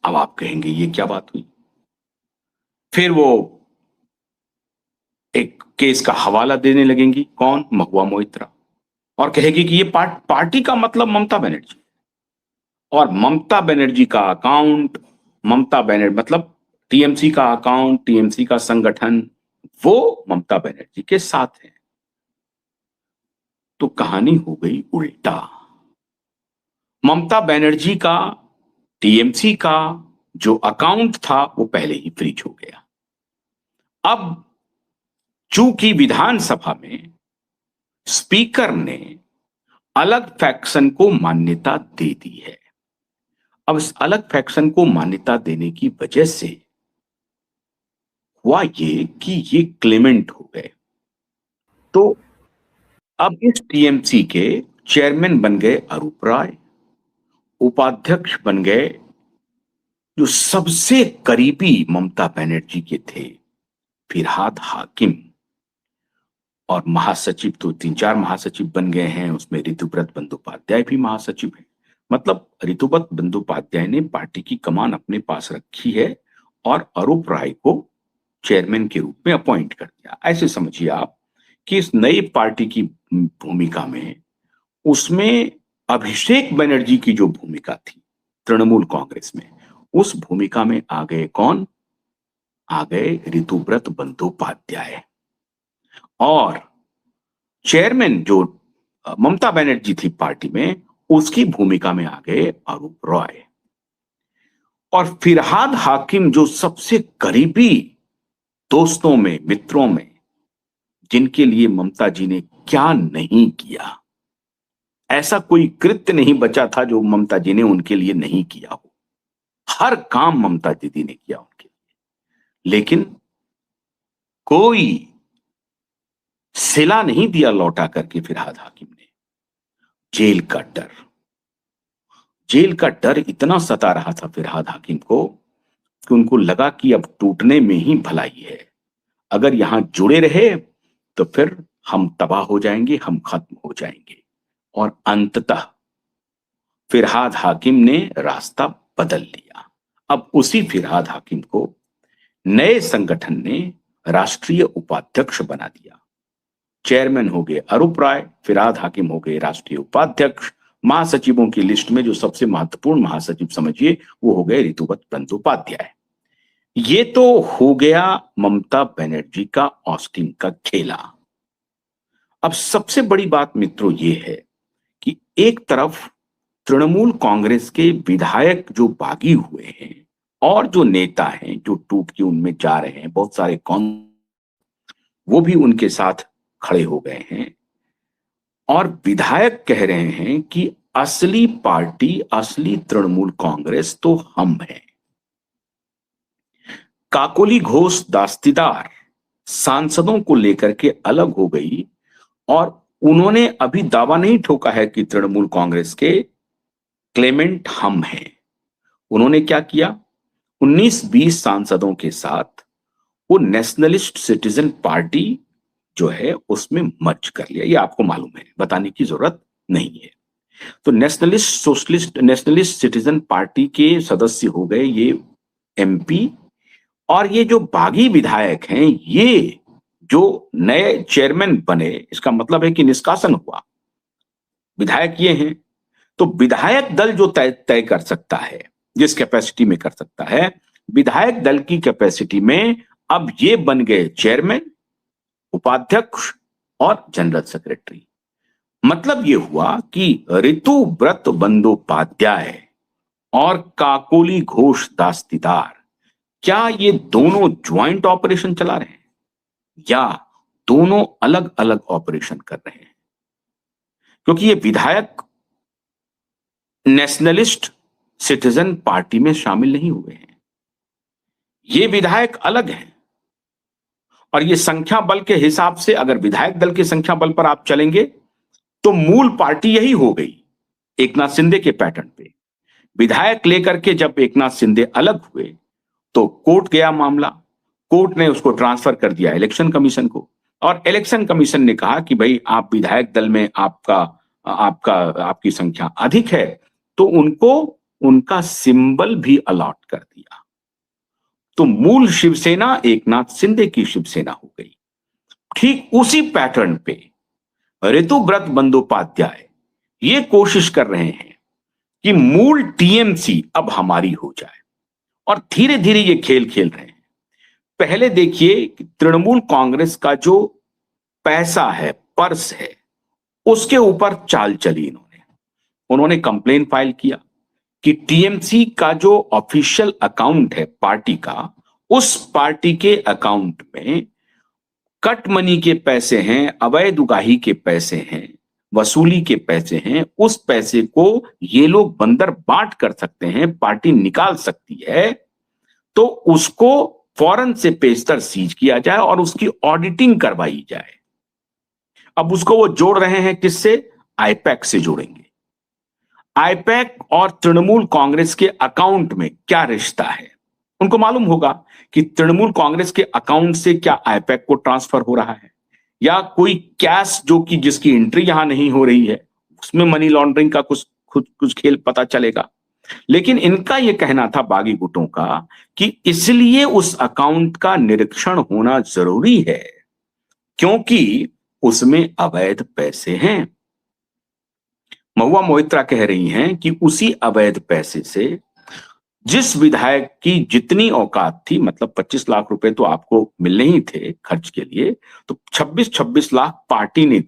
अब आप कहेंगे ये क्या बात हुई। फिर वो एक केस का हवाला देने लगेंगी, कौन, महुआ मोइत्रा, और कहेगी कि ये पार्टी का मतलब ममता बनर्जी, और ममता बनर्जी का अकाउंट, ममता बनर्जी मतलब टीएमसी का अकाउंट, टीएमसी का संगठन, वो ममता बनर्जी के साथ है। तो कहानी हो गई उल्टा। ममता बनर्जी का टीएमसी का जो अकाउंट था वो पहले ही फ्रीज हो गया। अब चूंकि विधानसभा में स्पीकर ने अलग फैक्शन को मान्यता दे दी है, अब इस अलग फैक्शन को मान्यता देने की वजह से हुआ ये कि ये क्लेमेंट हो गए। तो अब इस टीएमसी के चेयरमैन बन गए अरूप राय, उपाध्यक्ष बन गए जो सबसे करीबी ममता बनर्जी के थे फिरहाद हाकिम, और महासचिव तो 3-4 महासचिव बन गए हैं, उसमें ऋतुव्रत बंदोपाध्याय भी महासचिव है। मतलब ऋतुव्रत बंदोपाध्याय ने पार्टी की कमान अपने पास रखी है और अरूप राय को चेयरमैन के रूप में अपॉइंट कर दिया। ऐसे समझिए आप कि इस नई पार्टी की भूमिका में, उसमें अभिषेक बनर्जी की जो भूमिका थी तृणमूल कांग्रेस में, उस भूमिका में आ गए कौन, आ गए ऋतुव्रत बंदोपाध्याय, और चेयरमैन जो ममता बनर्जी थी पार्टी में, उसकी भूमिका में आ गए अरूप रॉय। और फिरहाद हाकिम जो सबसे करीबी दोस्तों में, मित्रों में, जिनके लिए ममता जी ने क्या नहीं किया, ऐसा कोई कृत्य नहीं बचा था जो ममता जी ने उनके लिए नहीं किया हो। हर काम ममता दीदी ने किया उनके लिए, लेकिन कोई सिला नहीं दिया लौटा करके फिरहाद हाकिम ने। जेल का डर, जेल का डर इतना सता रहा था फिरहाद हाकिम को कि उनको लगा कि अब टूटने में ही भलाई है, अगर यहां जुड़े रहे तो फिर हम तबाह हो जाएंगे, हम खत्म हो जाएंगे। और अंततः फिरहाद हाकिम ने रास्ता बदल लिया। अब उसी फिरहाद हाकिम को नए संगठन ने राष्ट्रीय उपाध्यक्ष बना दिया। चेयरमैन हो गए अरूप राय, फिरहाद हाकिम हो गए राष्ट्रीय उपाध्यक्ष। महासचिवों की लिस्ट में जो सबसे महत्वपूर्ण महासचिव समझिए वो हो गए ऋतुव्रत बंदोपाध्याय। ये तो हो गया ममता बनर्जी का ऑस्टिन का खेला। अब सबसे बड़ी बात मित्रों ये है कि एक तरफ तृणमूल कांग्रेस के विधायक जो बागी हुए हैं और जो नेता हैं जो टूट के उनमें जा रहे हैं, बहुत सारे वो भी उनके साथ खड़े हो गए हैं, और विधायक कह रहे हैं कि असली पार्टी, असली तृणमूल कांग्रेस तो हम हैं। काकोली घोष दास्तीदार सांसदों को लेकर के अलग हो गई, और उन्होंने अभी दावा नहीं ठोका है कि तृणमूल कांग्रेस के क्लेमेंट हम हैं। उन्होंने क्या किया, 19-20 सांसदों के साथ वो नेशनलिस्ट सिटीजन पार्टी जो है उसमें मर्ज कर लिया। ये आपको मालूम है, बताने की जरूरत नहीं है। तो नेशनलिस्ट सिटीजन पार्टी के सदस्य हो गए ये एमपी, और ये जो बागी विधायक हैं, ये जो नए चेयरमैन बने, इसका मतलब है कि निष्कासन हुआ। विधायक ये हैं, तो विधायक दल जो तय कर सकता है, जिस कैपेसिटी में कर सकता है, विधायक दल की कैपेसिटी में अब ये बन गए चेयरमैन, उपाध्यक्ष और जनरल सेक्रेटरी। मतलब ये हुआ कि ऋतुव्रत बंदोपाध्याय और काकोली घोष दास्तीदार, क्या ये दोनों ज्वाइंट ऑपरेशन चला रहे हैं या दोनों अलग अलग ऑपरेशन कर रहे हैं? क्योंकि ये विधायक नेशनलिस्ट सिटीजन पार्टी में शामिल नहीं हुए हैं, ये विधायक अलग हैं। और ये संख्या बल के हिसाब से, अगर विधायक दल की संख्या बल पर आप चलेंगे तो मूल पार्टी यही हो गई, एकनाथ शिंदे के पैटर्न पे। विधायक लेकर के जब एकनाथ शिंदे अलग हुए तो कोर्ट गया मामला, कोर्ट ने उसको ट्रांसफर कर दिया इलेक्शन कमीशन को, और इलेक्शन कमीशन ने कहा कि भाई आप विधायक दल में आपकी संख्या अधिक है, तो उनको उनका सिंबल भी अलॉट कर दिया। तो मूल शिवसेना एकनाथ शिंदे की शिवसेना हो गई। ठीक उसी पैटर्न पे ऋतुव्रत बंदोपाध्याय ये कोशिश कर रहे हैं कि मूल टीएमसी अब हमारी हो जाए, और धीरे धीरे ये खेल खेल रहे हैं। पहले देखिए कि तृणमूल कांग्रेस का जो पैसा है, पर्स है, उसके ऊपर चाल चली उन्होंने कंप्लेन फाइल किया कि टीएमसी का जो ऑफिशियल अकाउंट है पार्टी का, उस पार्टी के अकाउंट में कट मनी के पैसे हैं, अवैध उगाही के पैसे हैं, वसूली के पैसे हैं। उस पैसे को ये लोग बंदर बांट कर सकते हैं, पार्टी निकाल सकती है, तो उसको फौरन से पेशतर सीज किया जाए और उसकी ऑडिटिंग करवाई जाए। अब उसको वो जोड़ रहे हैं, किससे? आईपैक से जोड़ेंगे। आईपैक और तृणमूल कांग्रेस के अकाउंट में क्या रिश्ता है? उनको मालूम होगा कि तृणमूल कांग्रेस के अकाउंट से क्या आईपैक को ट्रांसफर हो रहा है, या कोई कैश जो कि जिसकी एंट्री यहां नहीं हो रही है, उसमें मनी लॉन्ड्रिंग का कुछ खेल पता चलेगा। लेकिन इनका यह कहना था, बागी गुटों का, कि इसलिए उस अकाउंट का निरीक्षण होना जरूरी है क्योंकि उसमें अवैध पैसे हैं। महुआ मोइत्रा कह रही हैं कि उसी अवैध पैसे से जिस विधायक की जितनी औकात थी, मतलब 25 लाख रुपए तो आपको मिलने ही थे खर्च के लिए, तो 26-26 लाख पार्टी ने दिए।